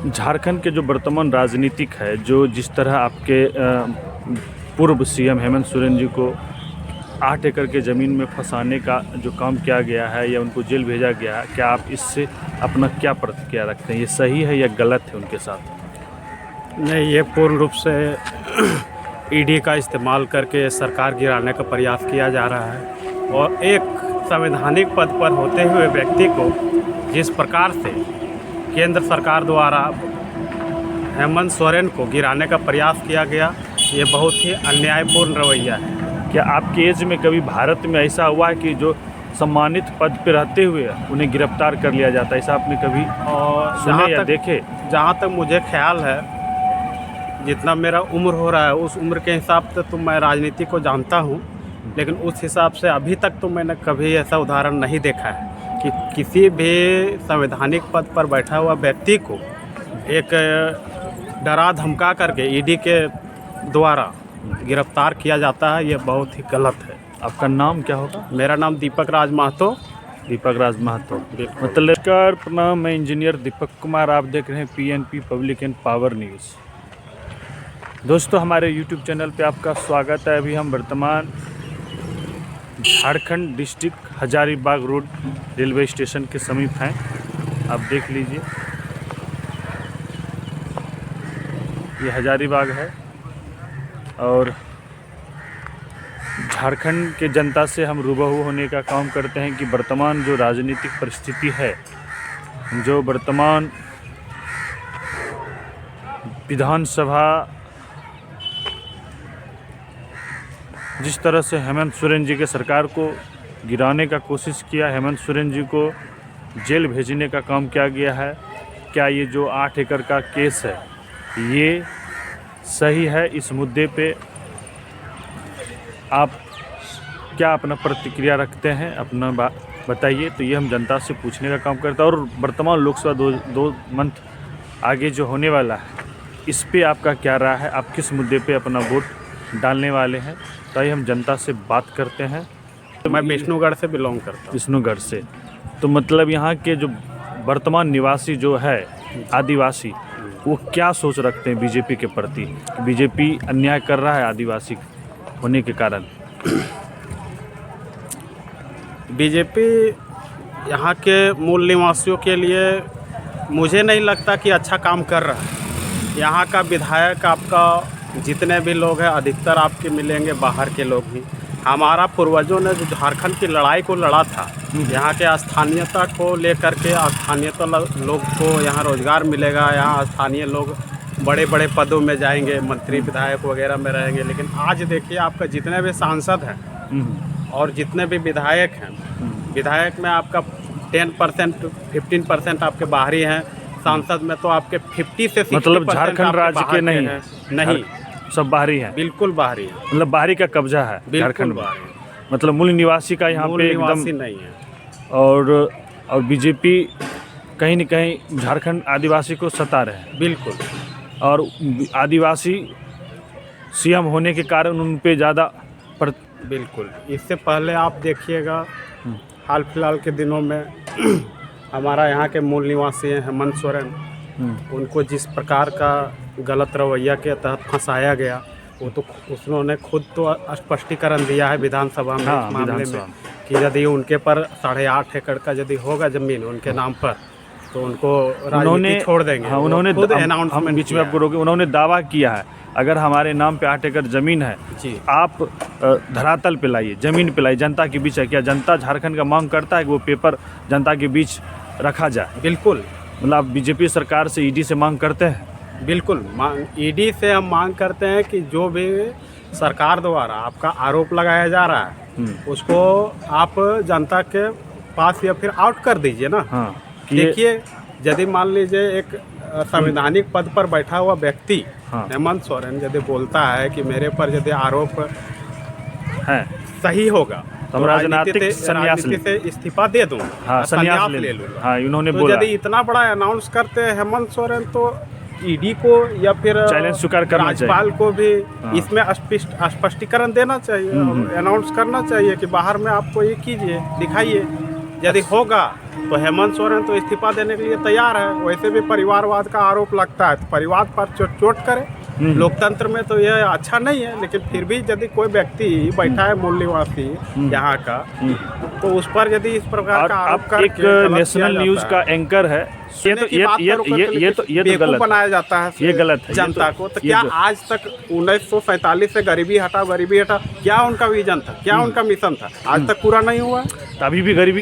झारखंड के जो वर्तमान राजनीतिक है, जो जिस तरह आपके पूर्व सीएम हेमंत सोरेन जी को 8 एकड़ के ज़मीन में फंसाने का जो काम किया गया है या उनको जेल भेजा गया है, क्या आप इससे अपना क्या प्रतिक्रिया रखते हैं? ये सही है या गलत है उनके साथ? नहीं, ये पूर्ण रूप से ईडी का इस्तेमाल करके सरकार गिराने का प्रयास किया जा रहा है और एक संवैधानिक पद पर होते हुए व्यक्ति को जिस प्रकार से केंद्र सरकार द्वारा हेमंत सोरेन को गिराने का प्रयास किया गया, ये बहुत ही अन्यायपूर्ण रवैया है। क्या आपके एज में कभी भारत में ऐसा हुआ है कि जो सम्मानित पद पर रहते हुए उन्हें गिरफ्तार कर लिया जाता है? ऐसा आपने कभी सुने या देखे? जहाँ तक मुझे ख्याल है, जितना मेरा उम्र हो रहा है उस उम्र के हिसाब से तो मैं राजनीति को जानता हूँ, लेकिन उस हिसाब से अभी तक तो मैंने कभी ऐसा उदाहरण नहीं देखा है कि किसी भी संवैधानिक पद पर बैठा हुआ व्यक्ति को एक डरा धमका करके ईडी के द्वारा गिरफ्तार किया जाता है। ये बहुत ही गलत है। आपका नाम क्या होगा? मेरा नाम दीपक राज महतो। दीपक राज महतो। मतलब नमस्कार, प्रणाम। मैं इंजीनियर दीपक कुमार, आप देख रहे हैं PNP public and power news. दोस्तों, हमारे यूट्यूब चैनल पे आपका स्वागत है। अभी हम वर्तमान Jharkhand district Hazaribagh road railway station के समीप हैं। आप देख लीजिए, ये हजारीबाग है और झारखंड के जनता से हम रूबरू होने का काम करते हैं कि वर्तमान जो राजनीतिक परिस्थिति है, जो वर्तमान विधानसभा जिस तरह से हेमंत सोरेन जी के सरकार को गिराने का कोशिश किया, हेमंत सोरेन जी को जेल भेजने का काम किया गया है, क्या ये जो 8 एकड़ का केस है ये सही है? इस मुद्दे पे आप क्या अपना प्रतिक्रिया रखते हैं? अपना बात बताइए। तो ये हम जनता से पूछने का काम करते हैं। और वर्तमान लोकसभा दो मंथ आगे जो होने वाला है, इस पे आपका क्या राय है? आप किस मुद्दे पे अपना वोट डालने वाले हैं? तो आइए हम जनता से बात करते हैं। मैं विष्णुगढ़ से बिलोंग करता हूँ। विष्णुगढ़ से। तो मतलब यहाँ के जो वर्तमान निवासी जो है आदिवासी, वो क्या सोच रखते हैं बीजेपी के प्रति? बीजेपी अन्याय कर रहा है आदिवासी होने के कारण? बीजेपी यहाँ के मूल निवासियों के लिए मुझे नहीं लगता कि अच्छा काम कर रहा है। यहाँ का विधायक आपका जितने भी लोग हैं, अधिकतर आपके मिलेंगे बाहर के लोग ही। हमारा पूर्वजों ने जो झारखंड की लड़ाई को लड़ा था, यहाँ के स्थानीयता को लेकर के, स्थानीयता लोग को यहाँ रोज़गार मिलेगा, यहाँ स्थानीय लोग बड़े बड़े पदों में जाएंगे, मंत्री विधायक वगैरह में रहेंगे। लेकिन आज देखिए, आपका जितने भी सांसद हैं और जितने भी विधायक हैं, विधायक में आपका 10% 15% आपके बाहरी हैं। सांसद में तो आपके 50 से 60% मतलब झारखंड राज्य के नहीं, सब बाहरी हैं। बिल्कुल बाहरी है। मतलब बाहरी का कब्जा है झारखंड में। मतलब मूल निवासी का यहाँ पे एकदम नहीं है। और बीजेपी कहीं न कहीं झारखंड आदिवासी को सता रहे हैं। बिल्कुल। और आदिवासी सीएम होने के कारण उन पे ज़्यादा बिल्कुल। इससे पहले आप देखिएगा, हाल फिलहाल के दिनों में हमारा यहाँ के मूल निवासी हैं हेमंत सोरेन, उनको जिस प्रकार का गलत रवैया के तहत फंसाया गया, वो तो उन्होंने खुद तो स्पष्टीकरण दिया है विधानसभा में। हाँ, इस मामले में कि यदि उनके पर 8.5 एकड़ का यदि होगा ज़मीन उनके नाम पर, तो उनको राजनीति छोड़ देंगे। हाँ, उन्होंने अनाउंसमेंट बीच में आपको रोके, उन्होंने दावा किया है, अगर हमारे नाम पे 8 एकड़ ज़मीन है जी, आप धरातल पे लाइए, ज़मीन पे लाइए, जनता के बीच है। क्या जनता झारखंड का मांग करता है कि वो पेपर जनता के बीच रखा जाए? बिल्कुल। मतलब आप बीजेपी सरकार से, ईडी से मांग करते हैं? बिल्कुल, ईडी से हम मांग करते हैं कि जो भी सरकार द्वारा आपका आरोप लगाया जा रहा है, उसको आप जनता के पास या फिर आउट कर दीजिए ना। हाँ, देखिए, यदि मान लीजिए एक संवैधानिक पद पर बैठा हुआ व्यक्ति हेमंत सोरेन यदि बोलता है कि मेरे पर यदि आरोप है सही होगा तो राजनीति से इस्तीफा दे दूँ। हाँ, संन्यास ले लूँगा। हाँ, इन्होंने बोला। यदि इतना बड़ा अनाउंस करते हैं हेमंत सोरेन, तो ईडी को या फिर चैलेंज स्वीकार करना चाहिए, राज्यपाल को भी इसमें स्पष्टीकरण देना चाहिए, अनाउंस करना चाहिए कि बाहर में आपको ये कीजिए, दिखाइए। यदि होगा तो हेमंत सोरेन तो इस्तीफा देने के लिए तैयार है। वैसे भी परिवारवाद का आरोप लगता है, तो परिवार पर चोट करे। लोकतंत्र में तो यह अच्छा नहीं है, लेकिन फिर भी यदि कोई व्यक्ति बैठा है मूल निवासी यहाँ का, तो उस पर यदि इस प्रकार का आरोप आप एक नेशनल न्यूज़ का एंकर है, ये तो गलत बनाया जाता है, ये गलत है जनता को। तो क्या आज तक 1947 से गरीबी हटाओ क्या उनका विजन था, क्या उनका मिशन था, आज तक पूरा नहीं हुआ। अभी भी गरीबी,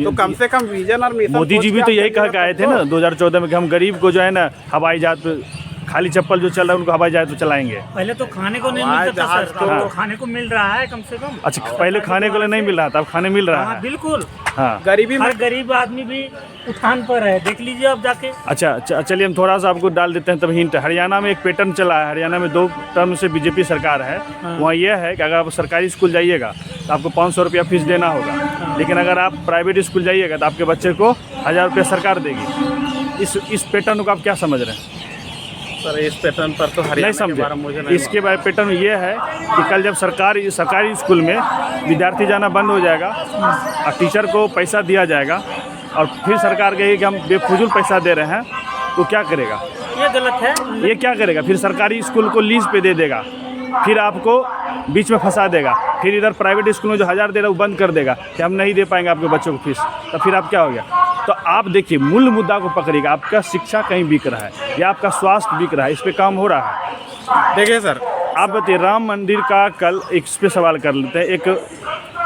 तो कम से कम विजन और मिशन। मोदी जी भी तो यही कह के आए थे ना 2014 में कि हम गरीब को जो है ना हवाई जहाज, खाली चप्पल जो चल रहा है उनको हवाई जहाज तो चलाएंगे। पहले तो खाने को नहीं मिलता था सर, तो खाने को मिल रहा है कम से कम। अच्छा, पहले खाने को नहीं मिल रहा था, अब खाने मिल रहा है। बिल्कुल। हाँ, गरीबी में गरीब आदमी भी उत्थान पर है, देख लीजिए आप जाके। अच्छा चलिए हम थोड़ा सा आपको डाल देते हैं तब हिंट। हरियाणा में एक पैटर्न चला है, हरियाणा में 2 टर्म से बीजेपी सरकार है। वहाँ यह है कि अगर आप सरकारी स्कूल जाइएगा तो आपको 500 रुपया फीस देना होगा, लेकिन अगर आप प्राइवेट स्कूल जाइएगा तो आपके बच्चे को 1000 रुपया सरकार देगी। इस पैटर्न को आप क्या समझ रहे हैं? सर इस पैटर्न पर तो नहीं समझे। इसके बाद पैटर्न ये है कि कल जब सरकारी स्कूल में विद्यार्थी जाना बंद हो जाएगा और टीचर को पैसा दिया जाएगा और फिर सरकार कहेगी कि हम बेफजूल पैसा दे रहे हैं, तो क्या करेगा? ये गलत है। ये क्या करेगा? फिर सरकारी स्कूल को लीज पे दे देगा, फिर आपको बीच में फंसा देगा, फिर इधर प्राइवेट स्कूल में जो 1000 दे रहा है वो बंद कर देगा कि हम नहीं दे पाएंगे आपके बच्चों को फीस। तो फिर आप क्या हो गया? तो आप देखिए मूल मुद्दा को पकड़िएगा। आपका शिक्षा कहीं बिक रहा है या आपका स्वास्थ्य बिक रहा है, इस पे काम हो रहा है। देखिए सर, आप बताइए, राम मंदिर का कल इस पे सवाल कर लेते हैं। एक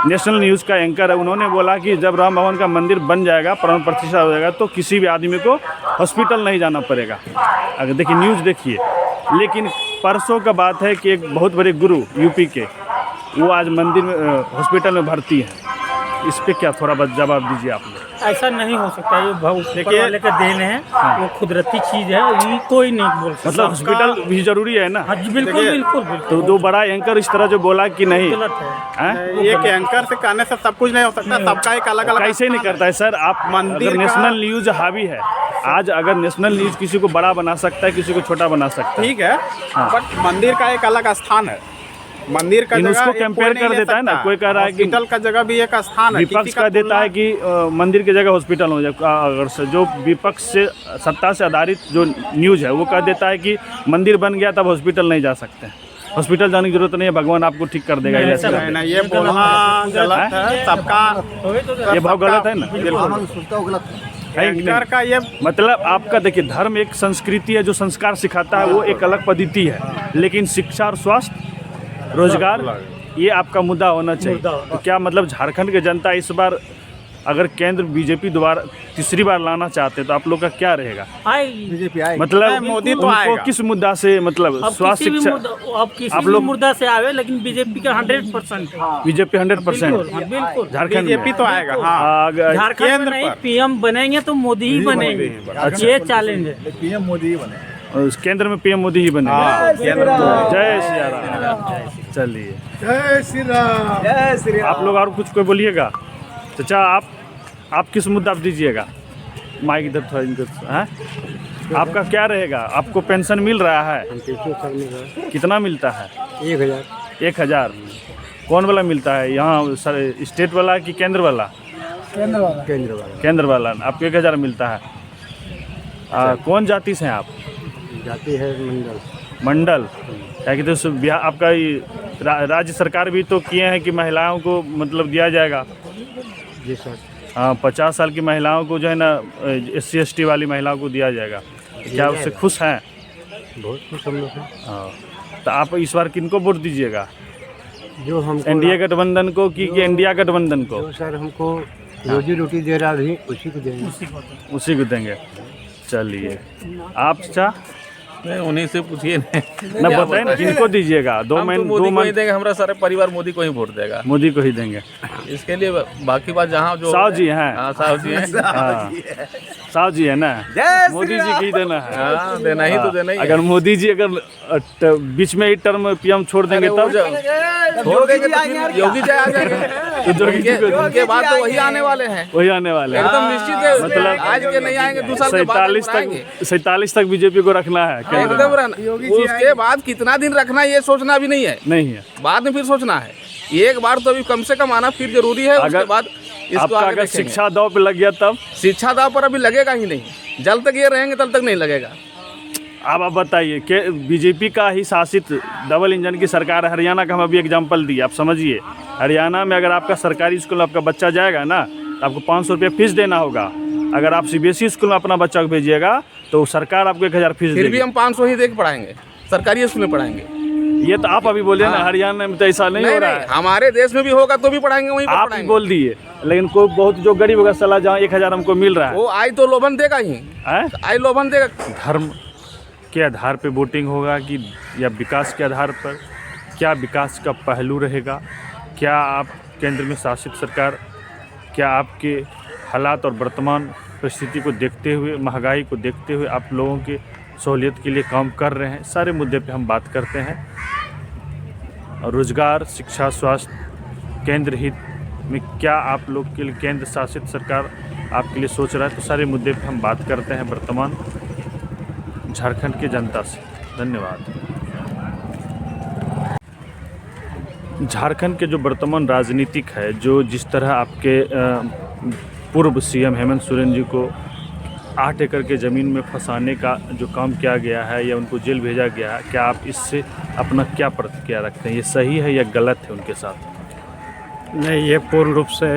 नेशनल न्यूज़ का एंकर है, उन्होंने बोला कि जब राम भवन का मंदिर बन जाएगा, प्राण प्रतिष्ठा हो जाएगा, तो किसी भी आदमी को हॉस्पिटल नहीं जाना पड़ेगा। अगर देखिए न्यूज़ देखिए, लेकिन परसों का बात है कि एक बहुत बड़े गुरु यूपी के, वो आज मंदिर में हॉस्पिटल में भर्ती है। इस पे क्या थोड़ा बहुत जवाब दीजिए आप लोग। ऐसा नहीं हो सकता, ये ऊपर वाले का देन है। वो कुदरती चीज है, ये कोई नहीं बोल सकता। मतलब हॉस्पिटल भी जरूरी है ना? हाँ जी, बिल्कुल बिल्कुल। तो 2 बड़ा एंकर इस तरह जो बोला कि नहीं, गलत है। एक एंकर से कहने से सब कुछ नहीं हो सकता, सबका एक अलग अलग कैसे नहीं करता है सर? आप मंदिर नेशनल न्यूज़ हावी है आज, अगर नेशनल न्यूज़ किसी को बड़ा बना सकता है, किसी को छोटा बना सकता है, ठीक है। बट मंदिर का एक अलग स्थान है, मंदिर का उसको कंपेयर कर देता है ना। कोई कह रहा है कि हॉस्पिटल का जगह भी एक स्थान है, विपक्ष का देता है कि मंदिर की जगह हॉस्पिटल हो जाए। अगर से जो विपक्ष से सत्ता से आधारित जो न्यूज़ है वो कह देता है कि मंदिर बन गया तब हॉस्पिटल नहीं जा सकते, हॉस्पिटल जाने की जरूरत नहीं है, भगवान आपको ठीक कर देगा। नहीं, ये बोलना गलत है। सबका ये भाव गलत है ना? एंकर का ये मतलब आपका देखिए, धर्म एक संस्कृति है जो संस्कार सिखाता है, वो एक अलग पद्धति है, लेकिन शिक्षा और स्वास्थ्य, रोजगार, ये आपका मुद्दा होना चाहिए। तो क्या मतलब झारखंड की जनता इस बार अगर केंद्र बीजेपी दोबारा तीसरी बार लाना चाहते हैं तो आप लोग का क्या रहेगा? बीजेपी आएगी। मतलब मोदी तो उनको आएगा। किस मुद्दा से, मतलब स्वास्थ्य शिक्षा, आप लोग मुद्दा से आवे, लेकिन बीजेपी का 100% है। बीजेपी 100% बिल्कुल झारखंड बीजेपी में तो आएगा। हाँ, झारखंड में नहीं, पीएम बनेंगे तो मोदी ही बनेंगे। ये चैलेंज है, पीएम मोदी ही बने। केंद्र में पीएम मोदी ही बनेगा। जय सिया राम। चलिए, जय श्री राम। जय श्री राम। आप लोग और कुछ कोई बोलिएगा? चाचा आप किस मुद्दा पर दीजिएगा? माइक इधर थोड़ा इनके हैं। आपका क्या रहेगा? आपको पेंशन मिल रहा है? कितना मिलता है? 1000। कौन वाला मिलता है यहाँ सर, स्टेट वाला कि केंद्र वाला? केंद्र वाला। आपको 1000 मिलता है। कौन जाति से हैं आप? जाती है मंडल। क्या कहते हैं बिहार? आपका राज्य सरकार भी तो किए हैं कि महिलाओं को मतलब दिया जाएगा। जी सर। हाँ, 50 साल की महिलाओं को जो है ना, SC ST वाली महिलाओं को दिया जाएगा। क्या उससे खुश हैं? बहुत खुश हम लोग हैं। हाँ, तो आप इस बार किनको वोट दीजिएगा? जो हमको एनडीए गठबंधन को कि इंडिया गठबंधन को? जो सर हमको रोजी रोटी दे रहा भी उसी को देंगे। उसी को देंगे। चलिए, आप चाह नहीं, उन्हीं से पूछिए ना, बताएं ना किनको दीजिएगा? 2 महीने मोदी को ही देंगे, हमारा सारा परिवार मोदी को ही वोट देगा। मोदी को ही देंगे। इसके लिए बाकी बात जहाँ जो साहु जी हैं। हाँ, साहु जी हैं। हाँ, साहु जी है ना, मोदी जी की देना है। हाँ, देना ही तो देना ही है। अगर मोदी जी अगर बीच में ही टर्म पीएम छोड़ देंगे तब छोड़ देंगे तो फिर योगी जी आ जाएंगे। उनके बाद तो वही आने वाले हैं, वही आने वाले हैं। एकदम निश्चित है। मतलब आज के नहीं आएंगे, 2 साल के बाद आएंगे। 47 तक बीजेपी को रखना है केंद्र में। एकदम रहना। उसके बाद कितना दिन रखना है ये सोचना भी नहीं है, नहीं है। बाद में फिर सोचना है। एक बार तो अभी कम से कम आना फिर जरूरी है, उसके बाद इसको आपका आगे अगर देखेंगे। शिक्षा दाव पे लग गया तब शिक्षा दाव पर अभी लगेगा ही नहीं, जब तक ये रहेंगे तब तक नहीं लगेगा। अब आप बताइए कि बीजेपी का ही शासित डबल इंजन की सरकार है, हरियाणा का हम अभी एग्जांपल दिए, आप समझिए। हरियाणा में अगर आपका सरकारी स्कूल में आपका बच्चा जाएगा ना तो आपको 500 रुपये फीस देना होगा। अगर आप CBSE स्कूल में अपना बच्चा को भेजिएगा तो सरकार आपको 1000 फीस फिर देगी। भी हम 500 ही दे के पढ़ाएंगे, सरकारी स्कूल में पढ़ाएंगे। ये तो आप अभी बोले ना, हाँ। हरियाणा में तो ऐसा नहीं हो रहा है। हमारे देश में भी होगा तो भी पढ़ाएंगे, वहीं पर आप पढ़ाएंगे। बोल दिए, लेकिन कोई बहुत जो गरीब होगा सलाह जहाँ 1000 हमको मिल रहा वो आई तो लोभन देगा ही, है, आई लोभन देगा। धर्म के आधार पे वोटिंग होगा कि या विकास के आधार पर? क्या विकास का पहलू रहेगा? क्या आप केंद्र में शासित सरकार, क्या आपके हालात और वर्तमान परिस्थिति को देखते हुए, महंगाई को देखते हुए आप लोगों के सहूलियत के लिए काम कर रहे हैं? सारे मुद्दे पे हम बात करते हैं। और रोजगार, शिक्षा, स्वास्थ्य, केंद्र हित में क्या आप लोग के लिए केंद्र शासित सरकार आपके लिए सोच रहा है, तो सारे मुद्दे पे हम बात करते हैं वर्तमान झारखंड की जनता से। धन्यवाद। झारखंड के जो वर्तमान राजनीतिक है, जो जिस तरह आपके पूर्व CM हेमंत सोरेन जी को 8 एकड़ के ज़मीन में फंसाने का जो काम किया गया है या उनको जेल भेजा गया है, क्या आप इससे अपना क्या प्रतिक्रिया रखते हैं? ये सही है या गलत है उनके साथ? नहीं, ये पूर्ण रूप से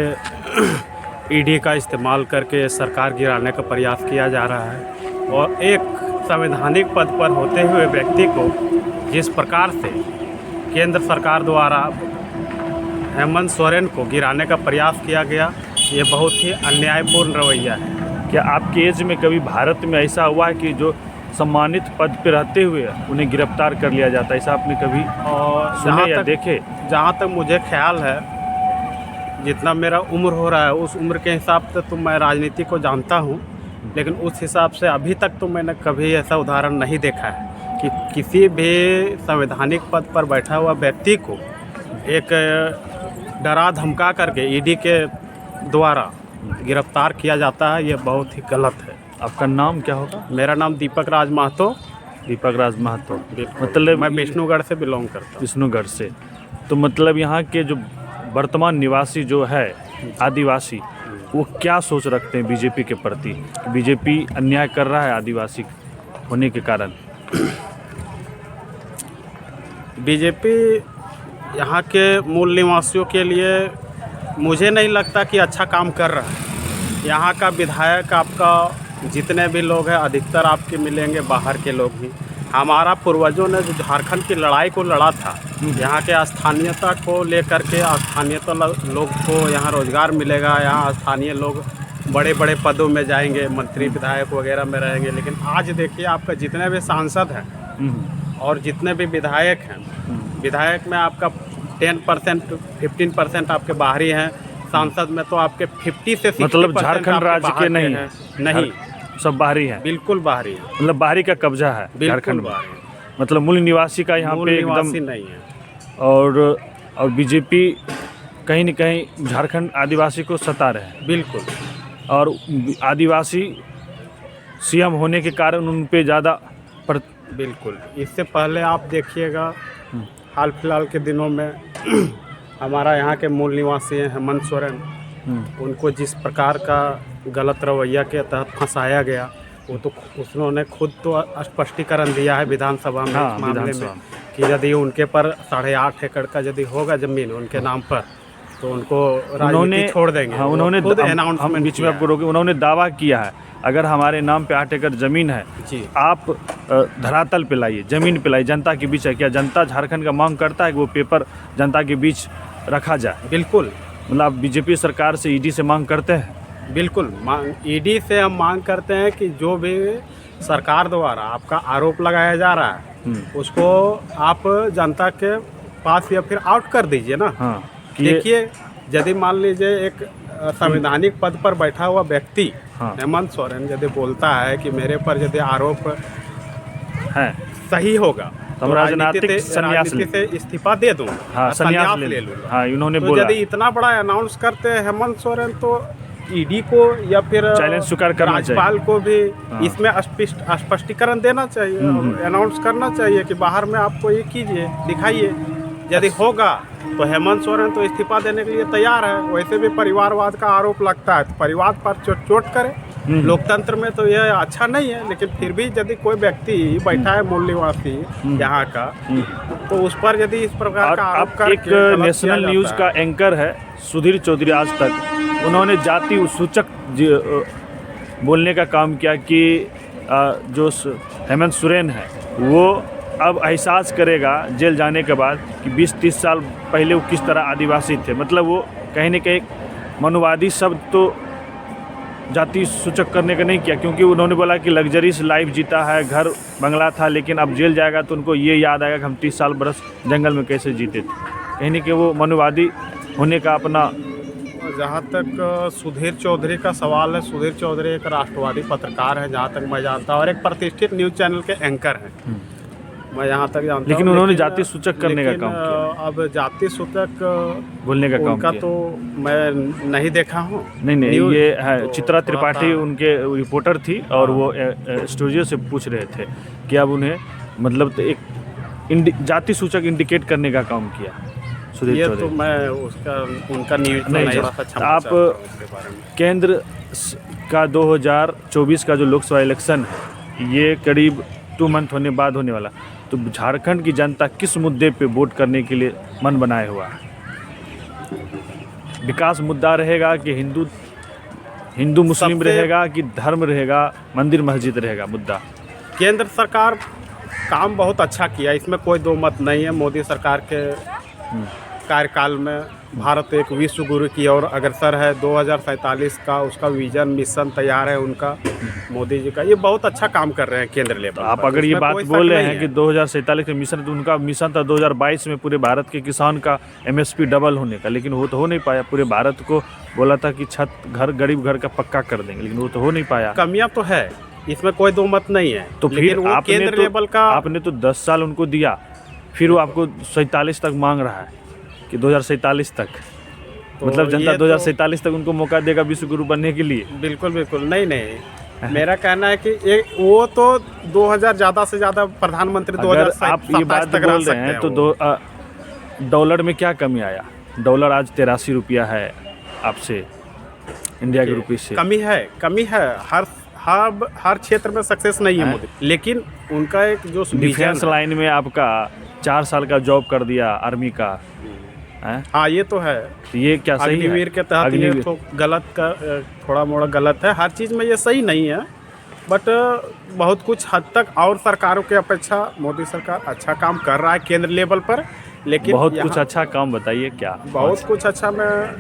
ED का इस्तेमाल करके सरकार गिराने का प्रयास किया जा रहा है। और एक संवैधानिक पद पर होते हुए व्यक्ति को जिस प्रकार से केंद्र सरकार द्वारा हेमंत सोरेन को गिराने का प्रयास किया गया, ये बहुत ही अन्यायपूर्ण रवैया है। क्या आपके एज में कभी भारत में ऐसा हुआ है कि जो सम्मानित पद पर रहते हुए उन्हें गिरफ्तार कर लिया जाता है? ऐसा आपने कभी और सुने या देखे? जहाँ तक मुझे ख्याल है, जितना मेरा उम्र हो रहा है उस उम्र के हिसाब से तो मैं राजनीति को जानता हूँ, लेकिन उस हिसाब से अभी तक तो मैंने कभी ऐसा उदाहरण नहीं देखा है कि किसी भी संवैधानिक पद पर बैठा हुआ व्यक्ति को एक डरा धमका करके ED के द्वारा गिरफ्तार किया जाता है। ये बहुत ही गलत है। आपका नाम क्या होगा? मेरा नाम दीपक राज महतो। दीपक राज महतो। मतलब मैं विष्णुगढ़ से बिलोंग करता हूँ। विष्णुगढ़ से। तो मतलब यहाँ के जो वर्तमान निवासी जो है आदिवासी, वो क्या सोच रखते हैं बीजेपी के प्रति? बीजेपी अन्याय कर रहा है आदिवासी होने के कारण? बीजेपी यहाँ के मूल निवासियों के लिए मुझे नहीं लगता कि अच्छा काम कर रहा है। यहाँ का विधायक आपका जितने भी लोग हैं अधिकतर आपके मिलेंगे बाहर के लोग ही। हमारा पूर्वजों ने जो झारखंड की लड़ाई को लड़ा था, यहाँ के स्थानीयता को लेकर के स्थानीयता लोग को यहाँ रोजगार मिलेगा, यहाँ स्थानीय लोग बड़े बड़े पदों में जाएंगे, मंत्री विधायक वगैरह में रहेंगे। लेकिन आज देखिए आपका जितने भी सांसद हैं और जितने भी विधायक हैं, विधायक में आपका 10% 15% आपके बाहरी हैं, सांसद में तो आपके 50 से 60% मतलब झारखंड राज्य के नहीं है? नहीं, सब बाहरी हैं? बिल्कुल बाहरी है। मतलब बाहरी का कब्जा है झारखंड में? बाहरी, मतलब मूल निवासी का यहाँ पे एकदम निवासी नहीं है। और बीजेपी कहीं न कहीं झारखंड आदिवासी को सता रहे हैं। बिल्कुल। और आदिवासी CM होने के कारण उन पे ज़्यादा बिल्कुल। इससे पहले आप देखिएगा हाल फिलहाल के दिनों में हमारा यहाँ के मूल निवासी हैं हेमंत सोरेन, उनको जिस प्रकार का गलत रवैया के तहत फंसाया गया, वो तो उन्होंने खुद तो स्पष्टीकरण दिया है विधानसभा में इस मामले में कि यदि उनके पर 8.5 एकड़ का यदि होगा ज़मीन उनके नाम पर तो उनको राजनीति छोड़ देंगे। हाँ, उन्होंने खुद हम अनाउंसमेंट बीच में आपको रोके, उन्होंने दावा किया है अगर हमारे नाम पे 8 एकड़ ज़मीन है जी, आप धरातल पे लाइए, ज़मीन पे लाइए, जनता के बीच है। क्या जनता झारखंड का मांग करता है कि वो पेपर जनता के बीच रखा जाए? बिल्कुल। मतलब आप बीजेपी सरकार से ED से मांग करते हैं? बिल्कुल, ED से हम मांग करते हैं कि जो भी सरकार द्वारा आपका आरोप लगाया जा रहा है उसको आप जनता के पास या फिर आउट कर दीजिए ना। हाँ, देखिए यदि मान लीजिए एक संवैधानिक पद पर बैठा हुआ व्यक्ति हेमंत सोरेन यदि बोलता है कि मेरे पर यदि आरोप है सही होगा तो राजनीतिक राजनीति से इस्तीफा दे दूँ, हाँ, संन्यास ले लूँगा। हाँ, इन्होंने तो बोला। यदि इतना बड़ा अनाउंस करते हैं हेमंत सोरेन तो ED को या फिर चैलेंज स्वीकार करना चाहिए, राज्यपाल को भी इसमें स्पष्टीकरण देना चाहिए, अनाउंस करना चाहिए कि बाहर में आपको ये कीजिए, दिखाइए। यदि होगा तो हेमंत सोरेन तो इस्तीफा देने के लिए तैयार है। वैसे भी परिवारवाद का आरोप लगता है, तो परिवार पर चोट करे। लोकतंत्र में तो यह अच्छा नहीं है, लेकिन फिर भी यदि कोई व्यक्ति बैठा है मूल निवासी यहाँ का, तो उस पर यदि इस प्रकार और का आरोप अब करके एक गलत नेशनल किया न्यूज़ जाता का एंकर है सुधीर चौधरी आज तक, उन्होंने जाति सूचक बोलने का काम किया कि जो हेमंत सोरेन है वो अब एहसास करेगा जेल जाने के बाद कि 20-30 साल पहले वो किस तरह आदिवासी थे। मतलब वो कहीं न कहीं मनुवादी शब्द तो जाति सूचक करने का नहीं किया, क्योंकि उन्होंने बोला कि लग्जरीज लाइफ जीता है, घर बंगला था, लेकिन अब जेल जाएगा तो उनको ये याद आएगा कि हम 30 साल बरस जंगल में कैसे जीते थे। कहीं न कहीं वो मनुवादी होने का अपना। जहाँ तक सुधीर चौधरी का सवाल है, सुधीर चौधरी एक राष्ट्रवादी पत्रकार है जहाँ तक मैं जानता हूँ, और एक प्रतिष्ठित न्यूज़ चैनल के एंकर हैं, मैं यहाँ तक जानता हूँ। लेकिन उन्होंने जाति सूचक करने का काम किया, अब जाति सूचक बोलने का काम उनका किया। तो मैं नहीं देखा हूँ। नहीं न्यूज़ ये है तो चित्रा थोड़ा त्रिपाठी सा- उनके रिपोर्टर थी, और वो स्टूडियो से पूछ रहे थे कि अब उन्हें मतलब तो एक जाति सूचक इंडिकेट करने का काम किया सुधीर ये तो चौधरी। मैं उसका उनका न्यूज़ तो नहीं, नहीं आप आप उसके बारे में। केंद्र का 2024 का जो लोकसभा इलेक्शन है ये करीब 2 मंथ होने बाद होने वाला, तो झारखंड की जनता किस मुद्दे पे वोट करने के लिए मन बनाए हुआ है? विकास मुद्दा रहेगा कि हिंदू मुस्लिम सबसे- रहेगा कि धर्म रहेगा, मंदिर मस्जिद रहेगा मुद्दा? केंद्र सरकार काम बहुत अच्छा किया, इसमें कोई दो मत नहीं है। मोदी सरकार के कार्यकाल में भारत एक विश्व गुरु की ओर अग्रसर है। 2047 का उसका विजन मिशन तैयार है उनका, मोदी जी का। ये बहुत अच्छा काम कर रहे हैं केंद्र लेवल आप पर, अगर ये इसमें बात कोई शक बोल रहे नहीं हैं है। कि 2047 का मिशन, तो उनका मिशन था 2022 में पूरे भारत के किसान का MSP डबल होने का, लेकिन वो तो हो नहीं पाया। पूरे भारत को बोला था कि छत घर गरीब घर का पक्का कर देंगे, लेकिन वो तो हो नहीं पाया। कमियां तो है, इसमें कोई दो मत नहीं है, तो लेकिन फिर वो केंद्र लेवल का आपने तो 10 साल उनको दिया, फिर वो आपको 47 तक मांग रहा है कि 2047 तक, तो मतलब जनता ये तो- 2047 तक उनको मौका देगा विश्व गुरु बनने के लिए। बिल्कुल बिल्कुल नहीं मेरा कहना है कि वो तो 2000 ज़्यादा से ज़्यादा प्रधानमंत्री अगर 2027 आप ये बात तक रह बोल रहे सकते हैं तो वो। डॉलर में क्या कमी आया? डॉलर आज 83 रुपया है आपसे, इंडिया के रुपये से। कमी है हर क्षेत्र में सक्सेस नहीं है मोदी, लेकिन उनका एक जो डिफेंस विजन है। लाइन में आपका 4 साल का जॉब कर दिया आर्मी का है? हाँ ये तो है, तो ये क्या सही है? अग्निवीर के तहत ये अग्निवीर। तो गलत का थोड़ा मोड़ा गलत है, हर चीज़ में ये सही नहीं है, बट बहुत कुछ हद तक और सरकारों के अपेक्षा मोदी सरकार अच्छा काम कर रहा है केंद्र लेवल पर। लेकिन बहुत कुछ यहाँ अच्छा काम बताइए क्या? बहुत कुछ अच्छा में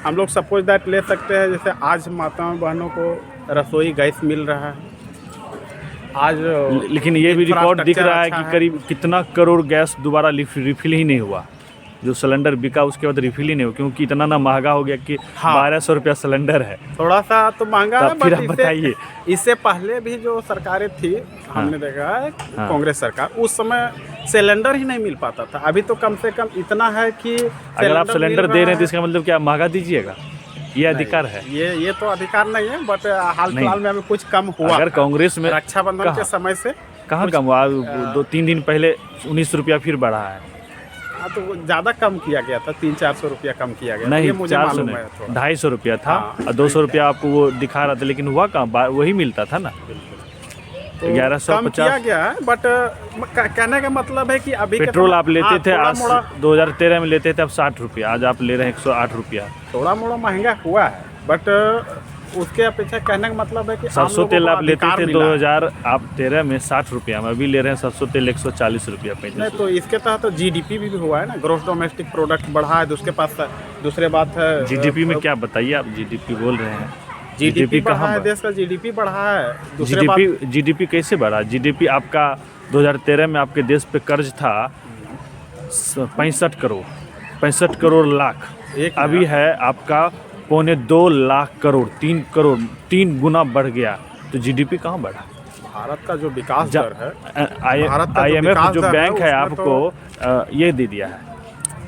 हम लोग सपोज दैट ले सकते हैं, जैसे आज माताओं बहनों को रसोई गैस मिल रहा है। आज लेकिन ये भी रिकॉर्ड दिख रहा है अच्छा कि करीब कितना करोड़ गैस दोबारा रिफिल ही नहीं हुआ। जो सिलेंडर बिका उसके बाद रिफिल ही नहीं हुआ, क्योंकि इतना ना महंगा हो गया कि हाँ। 1200 रुपया सिलेंडर है। थोड़ा सा तो महंगा है, तब फिर बट आप बताइए। इससे पहले भी जो सरकारें थी हमने देखा है, हाँ। कांग्रेस सरकार, उस समय सिलेंडर ही नहीं मिल पाता था। अभी तो कम से कम इतना है कि अगर आप सिलेंडर दे रहे हैं तो इसका मतलब क्या महंगा दीजिएगा? ये अधिकार है। ये तो अधिकार नहीं है, बट हाल फिलहाल में अभी कुछ कम हुआ। अगर कांग्रेस में रक्षाबंधन कहाँ? के समय से कहाँ कम हुआ? 2-3 दिन पहले 19 रुपया फिर बढ़ा है। हाँ, तो ज़्यादा कम किया गया था, 300-400 रुपया कम किया गया। नहीं, ये मुझे 400 मालूम नहीं, है थोड़ा। 250 रुपया था, हाँ। और 200 रुपया आपको वो दिखा रहा था, लेकिन हुआ कहाँ? वही मिलता था ना। तो 1150 कम किया गया है, बट कहने का मतलब है कि अभी के पेट्रोल समय- आप लेते हाँ, थे थोड़ा आज मोड़ा 2013 में लेते थे, अब 60 रुपया, आज आप ले रहे हैं 108 रुपया। थोड़ा मोड़ा महंगा हुआ है, बट उसके अपेक्षा कहने का मतलब है कि आम सरसों लोगों तेल को आप लेते अधिकार थे मिला है। 2013 में 60 रुपया में, अभी ले रहे हैं सरसों तेल 140 रुपया, नहीं 35। तो इसके तहत तो GDP भी हुआ है ना, ग्रोस डोमेस्टिक प्रोडक्ट बढ़ा है। उसके पास दूसरे बात है GDP में क्या बताइए आप? GDP बोल रहे हैं, GDP बढ़ा कहाँ है, बढ़ा? देश का GDP बढ़ा है। दूसरे बात GDP कैसे बढ़ा? GDP आपका 2013 में आपके देश पे कर्ज था 65 करोड़ लाख, एक अभी है आपका 2.25 लाख करोड़, 3 गुना बढ़ गया। तो GDP कहाँ बढ़ा? भारत का जो विकास दर है, भारत का जो IMF विकास जो दर है, बैंक है उसमें तो- आपको ये दे दिया है।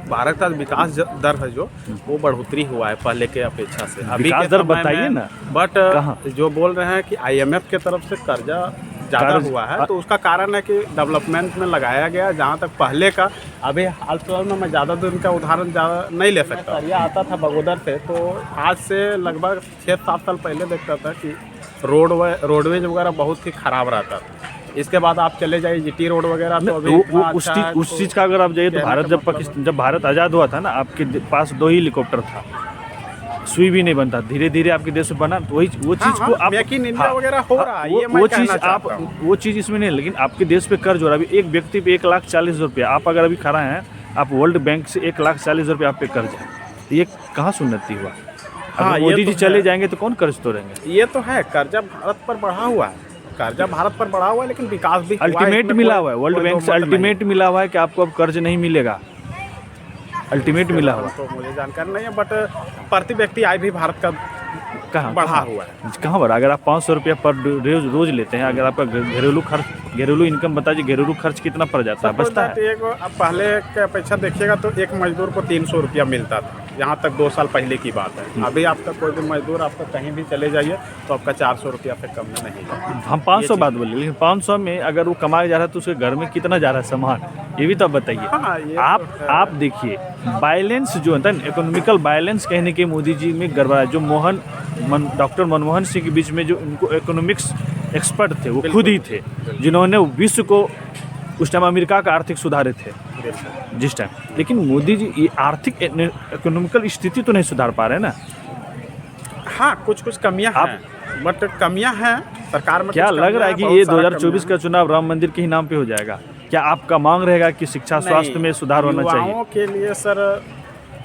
भारत का विकास दर है जो वो बढ़ोतरी हुआ है पहले के अपेक्षा से। अभी विकास के दर समय बताइए में- ना। बट कहाँ? जो बोल रहे हैं कि IMF के तरफ से कर्जा ज़्यादा हुआ है, तो उसका कारण है कि डेवलपमेंट में लगाया गया। जहाँ तक पहले का, अभी हाल फिलहाल में मैं ज़्यादा दिन का उदाहरण ज़्यादा नहीं ले सकता। ये आता था बगोदर से, तो आज से लगभग 6-7 साल पहले देखता था कि रोडवेज वगैरह बहुत ही ख़राब रहता था। इसके बाद आप चले जाइए GT रोड वगैरह, तो अभी उस चीज़ का अगर आप जाइए तो भारत जब भारत आज़ाद हुआ था ना, आपके पास 2 ही हेलीकॉप्टर था, सुई भी नहीं बनता। धीरे धीरे आपके देश में बना, तो वो चीज़ को आप मेक इन इंडिया वगैरह हो रहा है, ये मैं वो कहना चीज़ चाहता आप हूँ। वो चीज़ इसमें नहीं है। लेकिन आपके देश पे कर्ज हो रहा है। अभी एक व्यक्ति पे 1,40,000 रुपया, आप अगर अभी खड़ा हैं, आप वर्ल्ड बैंक से 1,40,000 रुपया आप पे कर्ज है, तो ये कहाँ से उन्नति हुआ? हाँ, अगर ये मोदी तो जी चले है। जाएंगे तो कौन कर्ज तोड़ेंगे? ये तो है, कर्जा भारत पर बढ़ा हुआ है, लेकिन विकास भी हुआ है, अल्टीमेट इसमें मिला कोई- हुआ है, वर्ल्ड कोई बैंक से दो मत नहीं। अल्टीमेट मिला हुआ है कि आपको अब कर्ज नहीं मिलेगा। अल्टीमेट मिला हुआ तो मुझे जानकारी नहीं है, बट प्रति व्यक्ति आय भी भारत का कहाँ बढ़ा हुआ है। कहाँ बढ़ा? अगर आप 500 रुपया पर रोज लेते हैं, अगर आपका घरेलू इनकम बताइए, घरेलू खर्च कितना पड़ जाता है? बचता है? अब पहले की अपेक्षा देखिएगा तो एक मजदूर को 300 रुपया मिलता था, यहाँ तक 2 साल पहले की बात है। अभी आपका कोई भी मजदूर, आपका कहीं भी चले जाइए तो आपका 400 रुपया से कम में नहीं जाए। हम 500 बात बोले, लेकिन 500 में अगर वो कमा जा रहा है तो उसके घर में कितना जा रहा है सामान, ये भी तो बताइए। हाँ, ये आप देखिए, बैलेंस जो होता है, इकोनॉमिकल बैलेंस कहने के मोदी जी में गड़बड़ा है। जो डॉक्टर मनमोहन सिंह के बीच में जो उनको इकोनॉमिक्स एक्सपर्ट थे, वो खुद ही थे जिन्होंने विश्व को उस टाइम अमेरिका का आर्थिक सुधारे थे जिस टाइम। लेकिन मोदी जी ये आर्थिक इकोनॉमिकल स्थिति तो नहीं सुधार पा रहे ना। हाँ, कुछ कमियां हैं, बट कमियां हैं सरकार में। क्या कुछ लग रहा है कमियां कि हैं, ये बहुत सारा 2024 का कमियां चुनाव राम मंदिर के ही नाम पे हो जाएगा? क्या आपका मांग रहेगा कि शिक्षा हैं। स्वास्थ्य में सुधार होना चाहिए? युवाओं के लिए सर,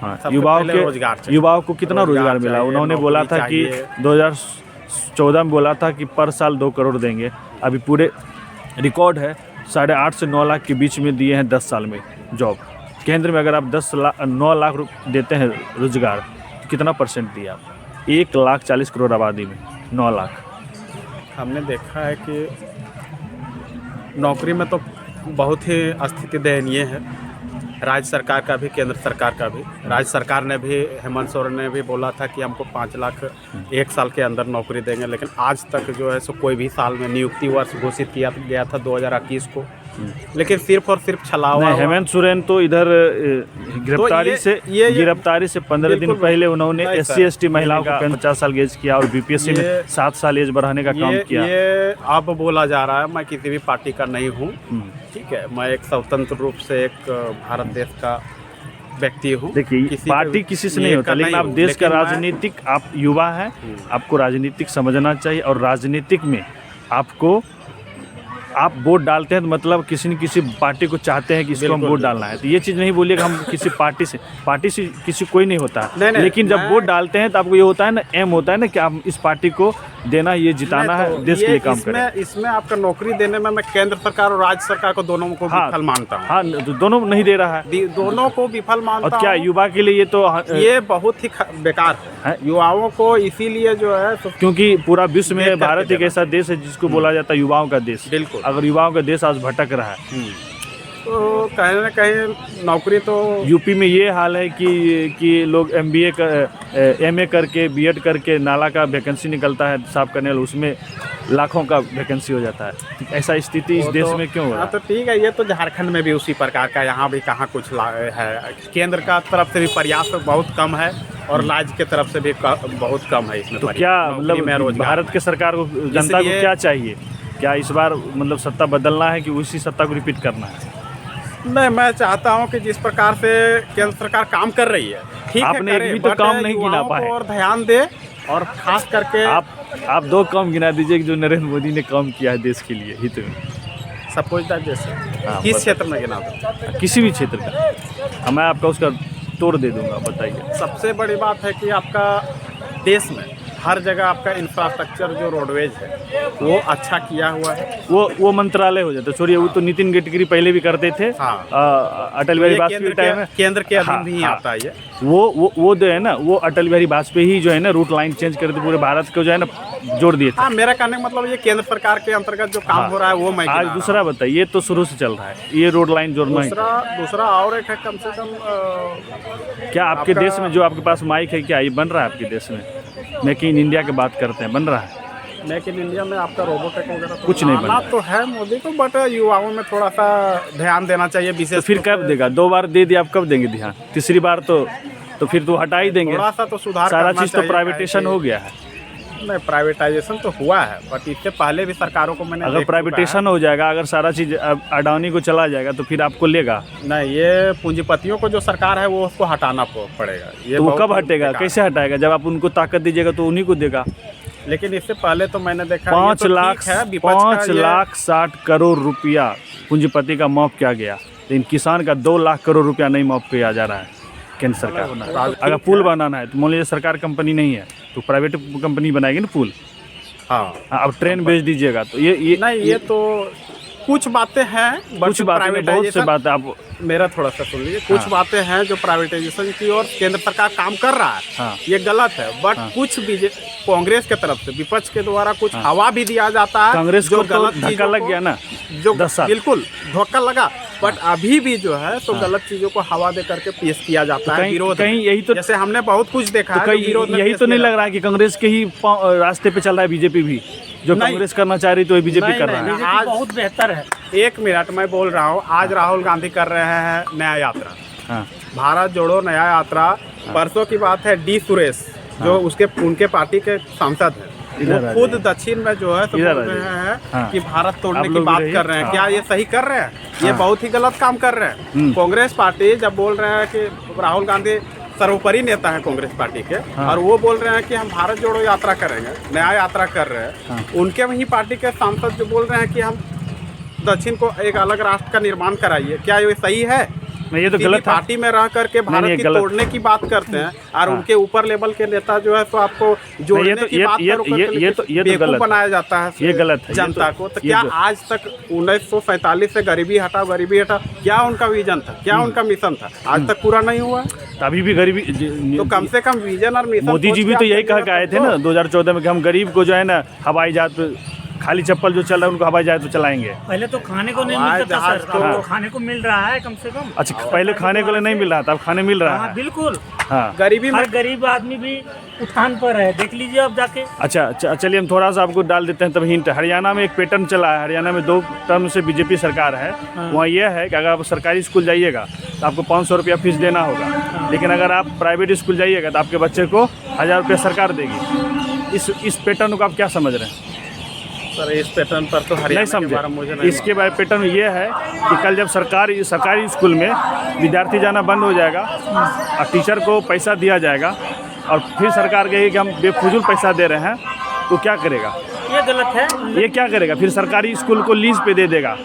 हाँ, सबसे पहले रोजगार चाहिए। युवाओं को कितना रोजगार मिला? चाहिए, उन्होंने बोला था नौकरी कि चाहिए। 2014 में बोला था कि पर साल 2 करोड़ देंगे। अभी पूरे रिकॉर्ड है 8.5 से 9 लाख के बीच में दिए हैं 10 साल में जॉब। केंद्र में अगर आप 9 लाख देते हैं रोजगार, तो कितना परसेंट दिया आप? 1,40,000 करोड़ आबादी में 9 लाख। हमने देखा है कि नौकरी में तो बहुत ही स्थिति दयनीय है, राज्य सरकार का भी, केंद्र सरकार का भी। राज्य सरकार ने भी, हेमंत सोरेन ने भी बोला था कि हमको 5 लाख 1 साल के अंदर नौकरी देंगे, लेकिन आज तक जो है सो कोई भी साल में नियुक्ति वर्ष घोषित किया गया था 2021 को, लेकिन सिर्फ और सिर्फ छलावा नहीं, हेमंत सोरेन तो इधर गिरफ्तारी ये- से ये- गिरफ्तारी से 15 दिन बिल्कुल पहले उन्होंने नहीं SC सर, ST महिलाओं का 50 साल एज किया और BPSC में ये- 7 साल एज बढ़ाने का काम किया। ये अब बोला जा रहा है। मैं किसी भी पार्टी का नहीं हूँ, ठीक है, मैं एक स्वतंत्र रूप से एक भारत देश का व्यक्ति हूँ। देखिए, पार्टी किसी से नहीं होता, लेकिन आप देश का राजनीतिक, आप युवा हैं, आपको राजनीतिक समझना चाहिए। और राजनीतिक में आपको, आप वोट डालते हैं तो मतलब किसी न किसी पार्टी को चाहते हैं कि इसको हम वोट डालना है, तो ये चीज़ नहीं बोलिए कि हम किसी पार्टी से किसी कोई नहीं होता। नहीं, लेकिन जब वोट डालते हैं तो आपको ये होता है ना, एम होता है ना कि आप इस पार्टी को देना, ये जिताना है, देश के लिए काम करें। इसमें आपका नौकरी देने में मैं केंद्र सरकार और राज्य सरकार को दोनों को विफल मानता हूँ। हाँ, दोनों नहीं दे रहा है। दोनों को विफल मानता और क्या हूँ। युवा के लिए ये तो ये बहुत ही बेकार है युवाओं को, इसीलिए जो है क्योंकि पूरा विश्व देख में करके भारत एक देना। ऐसा देश है जिसको बोला जाता है युवाओं का देश। बिल्कुल। अगर युवाओं का देश आज भटक रहा है, तो कहीं ना कहीं नौकरी तो यूपी में ये हाल है कि लोग MBA MA करके, BEd करके नाला का वैकेंसी निकलता है साफ करने वाला, उसमें लाखों का वैकेंसी हो जाता है। ऐसा स्थिति इस देश में क्यों हो रहा हाँ, है? तो ठीक है, ये तो झारखंड में भी उसी प्रकार का, यहाँ भी कहाँ कुछ है। केंद्र का तरफ से भी प्रयास बहुत कम है और राज्य के तरफ से भी बहुत कम है इसमें। तो क्या नौकरी में मतलब रोजगार भारत के सरकार को, जनता को इसलिए- क्या चाहिए? क्या इस बार मतलब सत्ता बदलना है कि उसी सत्ता को रिपीट करना है? मैं चाहता हूं कि जिस प्रकार से केंद्र सरकार काम कर रही है, ठीक है, आपने एक करे, भी तो बट काम नहीं गिना युवाओं पाए। को और ध्यान दे, और खास करके आप 2 काम गिना दीजिए कि जो नरेंद्र मोदी ने काम किया है देश के लिए हित में। सपोज दैट जैसे हाँ, किस बता- क्षेत्र में गिना दो? किसी भी क्षेत्र का मैं आपका उसका तोड़ दे दूंगा, बताइए। सबसे बड़ी बात है कि आपका देश में हर जगह आपका इंफ्रास्ट्रक्चर जो रोडवेज है वो अच्छा किया हुआ है। वो मंत्रालय हो जाता है, छोड़िए, वो तो नितिन गडकरी पहले भी करते थे। हाँ। अटल बिहारी ये वाजपेयी टाइम में केंद्र के अधीन हाँ, भी हाँ। आता है ये। वो जो है ना, वो अटल बिहारी वाजपेयी ही जो है ना रूट लाइन चेंज करके पूरे भारत को जो है ना जोड़ दिए थे। हाँ, मेरा कहने का मतलब ये केंद्र सरकार के अंतर्गत जो काम हो रहा है वो मैं गिना आज रहा दूसरा बताइए, ये तो शुरू से चल रहा है, ये रोड लाइन जोड़ना हूँ। है। दूसरा और एक है, कम से कम क्या आपके आपका- देश में जो आपके पास माइक है, क्या ये बन रहा है आपके देश में? मेक इन इंडिया की बात करते हैं, बन रहा है? मेक इन इंडिया में आपका रोबोटेक वगैरह कुछ नहीं आना बनता तो है मोदी को, बट युवाओं में थोड़ा सा ध्यान देना चाहिए तो विशेष। फिर कब देगा? 2 बार दे दिया, आप कब देंगे ध्यान? तीसरी बार तो फिर तो हटा ही देंगे। थोड़ा सा तो सुधार सारा करना चीज़ तो चाहिए, प्राइवेटेशन हो गया है। नहीं, प्राइवेटाइजेशन तो हुआ है, बट इससे पहले भी सरकारों को मैंने अगर देख चुका प्राइवेटेशन हो जाएगा, अगर सारा चीज़ अडानी को चला जाएगा तो फिर आपको लेगा? है। नहीं, ये पूंजीपतियों को जो सरकार है वो उसको हटाना पड़ेगा। ये तो वो बहुत कब हटेगा? बेकार कैसे हटाएगा? जब आप उनको ताकत दीजिएगा तो उन्हीं को देगा। है। लेकिन इससे पहले तो मैंने देखा 5 लाख 60 करोड़ रुपया पूंजीपति का मौफ किया गया, लेकिन किसान का 2 लाख करोड़ रुपया नहीं मौफ किया जा रहा है केंद्र सरकार। अगर पुल बनाना है तो मान लीजिए सरकार कंपनी नहीं है तो प्राइवेट कंपनी बनाएगी ना पुल। हाँ, अब ट्रेन भेज दीजिएगा तो ये नहीं, ये तो कुछ बातें हैं, कुछ बातें नहीं, बहुत से बातें आप मेरा थोड़ा सा सुन लीजिए। कुछ बातें हैं जो प्राइवेटाइजेशन की ओर केंद्र सरकार काम कर रहा है, हाँ। ये गलत है, बट कुछ कांग्रेस के तरफ से, विपक्ष के द्वारा कुछ हवा भी दिया जाता है। कांग्रेस को तो गलत धक्का चीजों लग को- गया ना, जो 10 साल। बिल्कुल धक्का लगा, बट अभी भी जो है तो गलत चीजों को हवा दे करके पेश किया जाता है विरोध में। कहीं यही तो जैसे हमने बहुत कुछ देखा है, कहीं जो विरोध में यही पेश तो नहीं किया लग रहा है कि कांग्रेस के ही रास्ते पे चल रहा है बीजेपी भी? जो नहीं। कांग्रेस करना चाह रही तो बीजेपी नहीं, कर रहा है। नहीं, बीजेपी बहुत बेहतर है। एक मिनट मैं बोल रहा हूँ, आज राहुल गांधी कर रहे हैं नया यात्रा, हाँ भारत जोड़ो नया यात्रा। परसों की बात है, डी सुरेश जो उनके पार्टी के सांसद हैं, इधर वो आ खुद जाइए। दक्षिण में जो है तो इधर बोल आ रहे जाइए। हैं हाँ। कि भारत तोड़ने आप की लोग बात रहिए। कर रहे हैं। हाँ। क्या ये सही कर रहे हैं? ये हाँ। बहुत ही गलत काम कर रहे हैं। कांग्रेस पार्टी जब बोल रहे हैं कि राहुल गांधी सर्वोपरि नेता है कांग्रेस पार्टी के, हाँ। और वो बोल रहे हैं कि हम भारत जोड़ो यात्रा करेंगे, नया यात्रा कर रहे हैं। हाँ। उनके वही पार्टी के सांसद जो बोल रहे हैं कि हम दक्षिण को एक अलग राष्ट्र का निर्माण कराइए, क्या ये सही है? नहीं, ये तो किसी गलत है। पार्टी में रह करके भारत नहीं, की गलत। तोड़ने की बात करते हैं, और हाँ। उनके ऊपर लेवल के नेता जो है तो आपको जोड़ने तो- की ये- बात ये- करो ये- करके ये तो- ये तो बेवकूफ गलत है। बनाया जाता है ये गलत है। ये जनता तो- को। तो ये क्या जो- आज तक 1947 से गरीबी हटाओ क्या उनका विजन था, क्या उनका मिशन था, आज तक पूरा नहीं हुआ है? तो अभी भी गरीबी तो कम से कम विजन और मिशन मोदी जी सोच भी के तो आप यही कह चलिएगा के आए थे तब ना तो। 2014 में कि हम गरीब को जो है ना हवाई जहाज पे, खाली चप्पल जो चल रहा है उनको हवाई जहाज पे चलाएंगे। पहले तो खाने को नहीं हवाई मिलता था जहाज सर, तो- अब तो खाने को मिल रहा है कम से कम। अच्छा, पहले खाने को लिए नहीं मिल रहा था, अब खाने मिल रहा हाँ है। बिल्कुल, हाँ गरीबी में हर गरीब आदमी भी उठान पर है, देख लीजिए अब जाके। अच्छा, चलिए हम थोड़ा सा आपको डाल देते हैं तब हिंट। हरियाणा में एक पैटर्न चला है, हरियाणा में 2 टर्म से बीजेपी सरकार है। वहाँ यह है कि अगर आप सरकारी स्कूल जाइएगा तो आपको 500 रुपया फीस देना होगा, लेकिन अगर आप प्राइवेट स्कूल जाइएगा तो आपके बच्चे को 1000 रुपया सरकार देगी। इस पैटर्न को आप क्या समझ रहे हैं? सर इस पैटर्न पर तो नहीं हरियाणा के समझे। बारे में मुझे नहीं इसके बाद पैटर्न ये है कि कल जब सरकारी स्कूल में विद्यार्थी जाना बंद हो जाएगा और टीचर को पैसा दिया जाएगा और फिर सरकार कहेगी कि हम बेफजूल पैसा दे रहे हैं, तो क्या करेगा? ये गलत है। ये क्या करेगा? फिर सरकारी स्कूल को लीज पे दे देगा,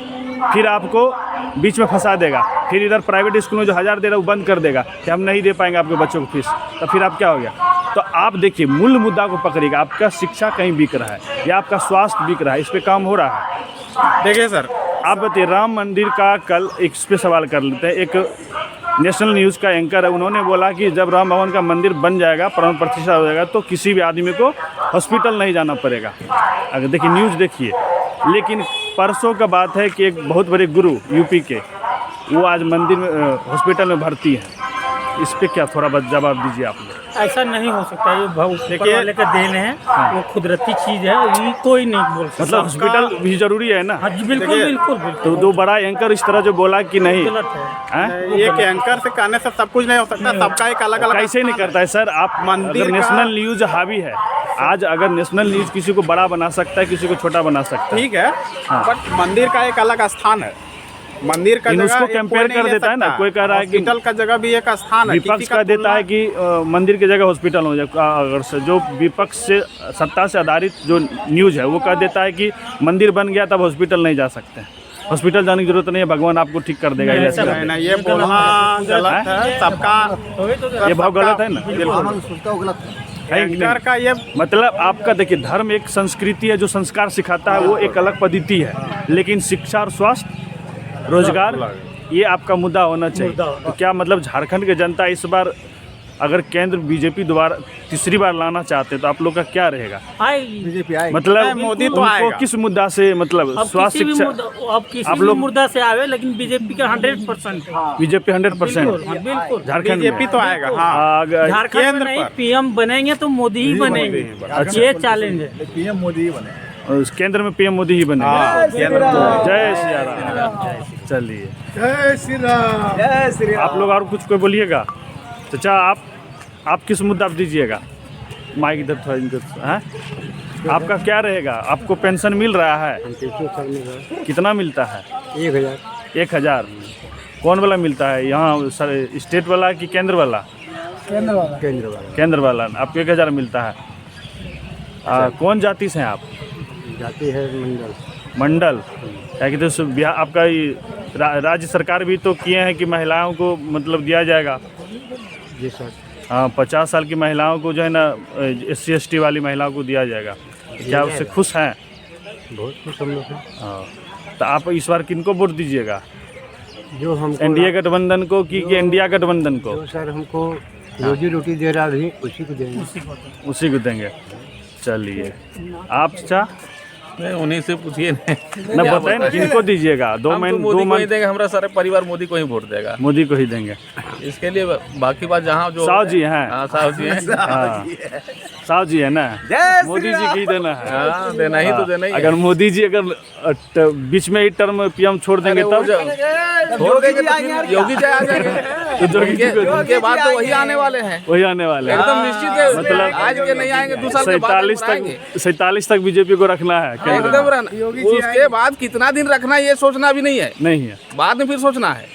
फिर आपको बीच में फंसा देगा, फिर इधर प्राइवेट स्कूल में जो 1000 दे रहा है वो बंद कर देगा कि हम नहीं दे पाएंगे आपके बच्चों को फीस। तो फिर आप क्या हो गया? तो आप देखिए, मूल मुद्दा को पकड़िएगा। आपका शिक्षा कहीं बिक रहा है या आपका स्वास्थ्य बिक रहा है, इस पे काम हो रहा है। देखिए सर, आप बताइए, राम मंदिर का कल इस पे सवाल कर लेते हैं। एक नेशनल न्यूज़ का एंकर है, उन्होंने बोला कि जब राम भवन का मंदिर बन जाएगा, प्राण प्रतिष्ठा हो जाएगा, तो किसी भी आदमी को हॉस्पिटल नहीं जाना पड़ेगा। अगर देखिए न्यूज़ देखिए, लेकिन परसों का बात है कि एक बहुत बड़े गुरु यूपी के, वो आज मंदिर में हॉस्पिटल में भर्ती हैं। इस पे क्या थोड़ा बहुत जवाब दीजिए आप लोग। ऐसा नहीं हो सकता, ये ऊपर देखिए- वाले का देन है, वो कुदरती चीज है, ये कोई नहीं बोल सकता। मतलब हॉस्पिटल भी जरूरी है ना? हाँ जी, बिल्कुल देखिए, बिल्कुल तो बिल्कुल 2 बड़ा एंकर इस तरह जो बोला कि नहीं गलत है। हैं? ये एंकर से कहने से सब कुछ नहीं हो सकता, सबका एक अलग अलग कैसे नहीं करता है सर? आप मंदिर अगर का- नेशनल न्यूज़ हावी है, आज अगर नेशनल न्यूज़ किसी को बड़ा बना सकता है, किसी को छोटा बना सकता है। ठीक है, हाँ। बट मंदिर का एक अलग स्थान है। मंदिर का लेकिन जगह उसको एक कोई कंपेयर नहीं कर ले देता है ना, सकता। कोई कह रहा है कि हॉस्पिटल का जगह भी एक स्थान है। विपक्ष किसी का देता है तुलना- कि मंदिर की जगह हॉस्पिटल हो जाए। अगर से जो विपक्ष से सत्ता से आधारित जो न्यूज़ है वो कह देता है कि मंदिर बन गया तब हॉस्पिटल नहीं जा सकते हैं। हॉस्पिटल जाने की जरूरत नहीं है, भगवान आपको ठीक कर देगा। नहीं, इलाज कर नहीं देगा। नहीं, ये बोलना गलत है। सबका ये भाव गलत है ना? बिल्कुल सोचता हूँ गलत है। है कि एंकर नहीं? का ये मतलब आपका देखिए, धर्म एक संस्कृति है जो संस्कार सिखाता है, वो एक अलग पद्धति है, लेकिन शिक्षा और स्वास्थ्य रोजगार ये आपका मुद्दा होना चाहिए। मुद्दा। तो क्या मतलब झारखंड की जनता इस बार अगर केंद्र बीजेपी दोबारा तीसरी बार लाना चाहते हैं तो आप लोग का क्या रहेगा? आएगी। बीजेपी आएगी। मतलब मोदी तो उनको आएगा। किस मुद्दा से, मतलब अब स्वास्थ्य किसी भी शिक्षा, मुद्दा, अब किसी आप भी लोग- मुद्दा से आवे, लेकिन बीजेपी का 100% है। बीजेपी 100% बिल्कुल, हाँ, बिल्कुल। झारखंड बीजेपी में तो आएगा। हाँ, अगर झारखंड में केंद्र नहीं, पर। पीएम बनेंगे तो मोदी ही बनेंगे। ये चैलेंज है। पीएम मोदी ही बने। उस केंद्र में पीएम मोदी ही बनेगा। हाँ, केंद्र में। जय सिया राम। चलिए, जय श्री राम। जय श्री आप लोग और कुछ कोई बोलिएगा? चाचा आप किस मुद्दा पर दीजिएगा? माइक इधर थोड़ा इनके, हैं? आपका क्या रहेगा? आपको पेंशन मिल रहा है? कितना मिलता है? 1000 1000। कौन वाला मिलता है? यहाँ स्टेट वाला कि केंद्र वाला? केंद्र वाला केंद्र वाला। आपको 1000 मिलता है। कौन जाति से हैं आप? जाती है मंडल। मंडल। क्या कहते हैं, बिहार आपका राज्य सरकार भी तो किए हैं कि महिलाओं को मतलब दिया जाएगा। जी सर। हाँ, 50 साल की महिलाओं को जो है ना, SC ST वाली महिलाओं को दिया जाएगा। क्या उससे खुश हैं? बहुत कुछ हम लोग हैं। हाँ, तो आप इस बार किनको वोट दीजिएगा? जो हमको एनडीए गठबंधन को कि इंडिया गठबंधन को? जो सर हमको रोजी रोटी दे रहा भी उसी को देंगे। उसी को देंगे। चलिए, आप चाचा नहीं, उन्हीं से पूछिए न बताएं ना, किनको दीजिएगा? दो हम तो महीने मोदी को ही देंगे, हमारा सारा परिवार मोदी को ही वोट देगा। मोदी को ही देंगे। इसके लिए बाकी बात जहाँ जो साहु जी हैं। हाँ, साहु जी हैं। हाँ, साहु जी है ना, मोदी जी की देना है। हाँ, देना ही तो देना ही है। अगर मोदी जी अगर बीच में ही टर्म पीएम छोड़ देंगे वो तब छोड़ देंगे तो फिर योगी जी आ जाएंगे। तो योगी जी को उनके बाद तो वही आने वाले हैं, वही आने वाले हैं। एकदम निश्चित है। मतलब आज के नहीं आएंगे, 2 साल के बाद 47 तक बीजेपी को रखना है केंद्र में। एकदम रहना। उसके बाद कितना दिन रखना है ये सोचना भी नहीं है, नहीं है। बाद में फिर सोचना है।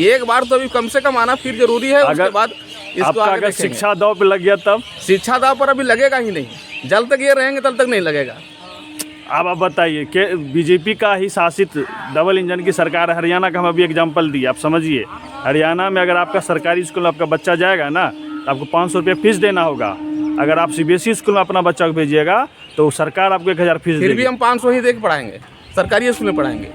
एक बार तो अभी कम से कम आना फिर जरूरी है। उसके बाद इसको आपका आगे अगर देखेंगे। शिक्षा दाव पे लग गया तब? शिक्षा दाव पर अभी लगेगा ही नहीं। जब तक ये रहेंगे तब तक नहीं लगेगा। अब आप बताइए कि बीजेपी का ही शासित डबल इंजन की सरकार है। हरियाणा का हम अभी एग्जाम्पल दिए, आप समझिए। हरियाणा में अगर आपका सरकारी स्कूल में आपका बच्चा जाएगा ना, तो आपको 500 रुपये फीस देना होगा। अगर आप CBSE स्कूल में अपना बच्चा को भेजिएगा तो सरकार आपको 1000 फीस फिर भी देगी। हम 500 ही दे के पढ़ाएंगे, सरकारी स्कूल में पढ़ाएंगे।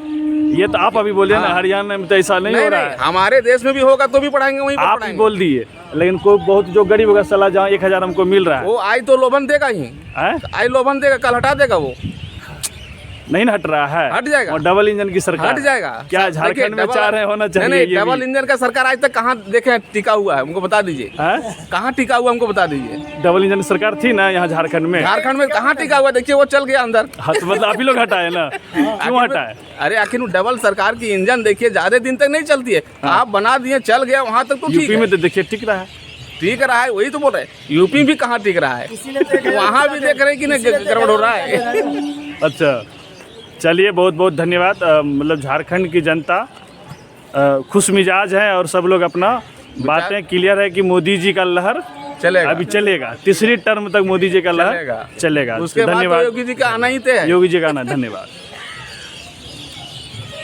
ये तो आप अभी बोलिए ना, हरियाणा में तो ऐसा नहीं हो रहा है। हमारे देश में भी होगा तो भी पढ़ाएंगे, वहीं पर आप ही पढ़ाएंगे। बोल दिए, लेकिन कोई बहुत जो गरीब होगा सलाह जहाँ 1000 हमको मिल रहा है, वो आई तो लोभन देगा ही, हैं? आई लोभन देगा, कल हटा देगा। वो नहीं ना हट रहा है। हट जाएगा। और डबल इंजन की सरकार हट जाएगा। क्या देखिए, झारखंड में डबल- चाह रहे होना चाहिए? नहीं, ये डबल भी? इंजन का सरकार आज तक कहाँ देखे टिका हुआ है, हमको बता दीजिए। हैं? कहाँ टिका हुआ हमको बता दीजिए। डबल इंजन सरकार थी ना यहाँ झारखंड में। झारखंड में कहाँ टिका हुआ, देखिए वो चल गया अंदर। हाँ, तो मतलब आप ही लोग हटाए ना, क्यों हटाए? अरे आखिर वो डबल सरकार की इंजन देखिए ज्यादा दिन तक नहीं चलती है। आप बना दिए, चल गया, वहाँ तक तो ठीक यूपी है। में तो देखिए टिक रहा है। ठीक रहा है, वही तो बोल रहे हैं। यूपी भी कहाँ टिक रहा है, वहाँ भी देख रहे हैं कि नहीं गड़बड़ हो रहा है। अच्छा, चलिए, बहुत बहुत धन्यवाद। मतलब झारखंड की जनता खुश मिजाज है और सब लोग अपना बातें क्लियर है कि मोदी जी का लहर चलेगा, अभी चलेगा। तीसरी टर्म तक मोदी जी का लहर चलेगा। उसके बाद तो धन्यवाद। योगी जी का आना ही तय है। योगी जी का आना, धन्यवाद।